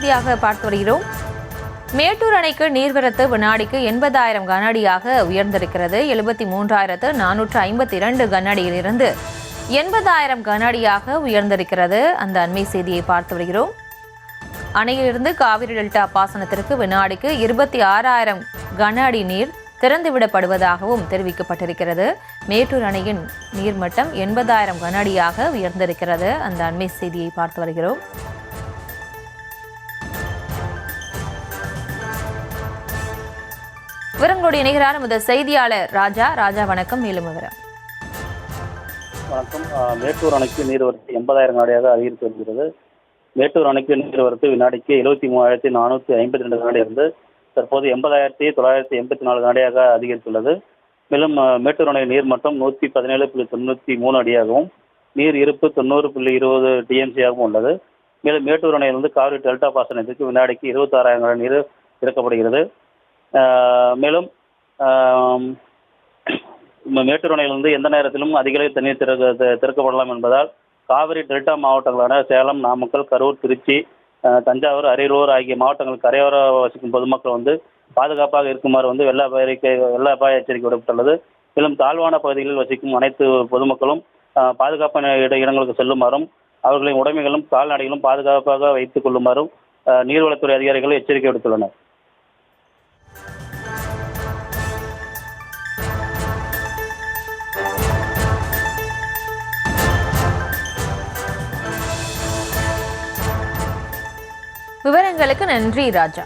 செய்தியாக பார்த்து வருகிறோம். மேட்டூர் அணைக்கு நீர்வரத்து வினாடிக்கு 80,000 கனஅடியாக உயர்ந்திருக்கிறது. 73,452 கனஅடியிலிருந்து 80,000 கனஅடியாக உயர்ந்திருக்கிறது. அந்த அண்மை செய்தியை பார்த்து வருகிறோம். அணையிலிருந்து காவிரி டெல்டா பாசனத்திற்கு வினாடிக்கு 26,000 கன அடி நீர் திறந்துவிடப்படுவதாகவும் தெரிவிக்கப்பட்டிருக்கிறது. மேட்டூர் அணையின் நீர்மட்டம் 80,000 கன அடியாக உயர்ந்திருக்கிறது. அந்த அண்மை செய்தியை பார்த்து வருகிறோம். விவரங்களோடு இணைகிறார் முதல் செய்தியாளர் ராஜா. வணக்கம். மேலும் விவரம். வணக்கம். மேட்டூர் அணைக்கு நீர்வரத்து 80,000 கனஅடியாக அதிகரித்து வருகிறது. மேட்டூர் அணைக்கு நீர்வரத்து வினாடிக்கு 73,452 கனஅடி இருந்து தற்போது 80,984 கனஅடியாக அதிகரித்துள்ளது. மேலும் மேட்டூர் அணை நீர்மட்டம் 117.93 அடியாகவும் நீர் இருப்பு 90.20 டிஎம்சியாகவும் உள்ளது. மேலும் மேட்டூர் அணையிலிருந்து காவிரி டெல்டா பாசனத்திற்கு வினாடிக்கு 26,000 கன நீர் திறக்கப்படுகிறது. மேலும் மேட்டூர் அணையிலிருந்து எந்த நேரத்திலும் அதிக அளவில் தண்ணீர் திறக்கப்படலாம் என்பதால் காவிரி டெல்டா மாவட்டங்களான சேலம், நாமக்கல், கரூர், திருச்சி, தஞ்சாவூர், அரியலூர் ஆகிய மாவட்டங்கள் கரையோர வசிக்கும் பொதுமக்கள் பாதுகாப்பாக இருக்குமாறு வெள்ள அபாய எச்சரிக்கை விடப்பட்டுள்ளது. மேலும் தாழ்வான பகுதிகளில் வசிக்கும் அனைத்து பொதுமக்களும் பாதுகாப்பான இடங்களுக்கு செல்லுமாறும் அவர்களின் உடைமைகளும் கால்நடைகளும் பாதுகாப்பாக வைத்துக் கொள்ளுமாறும் நீர்வளத்துறை அதிகாரிகள் எச்சரிக்கை விடுத்துள்ளனர். விவரங்களுக்கு நன்றி ராஜா.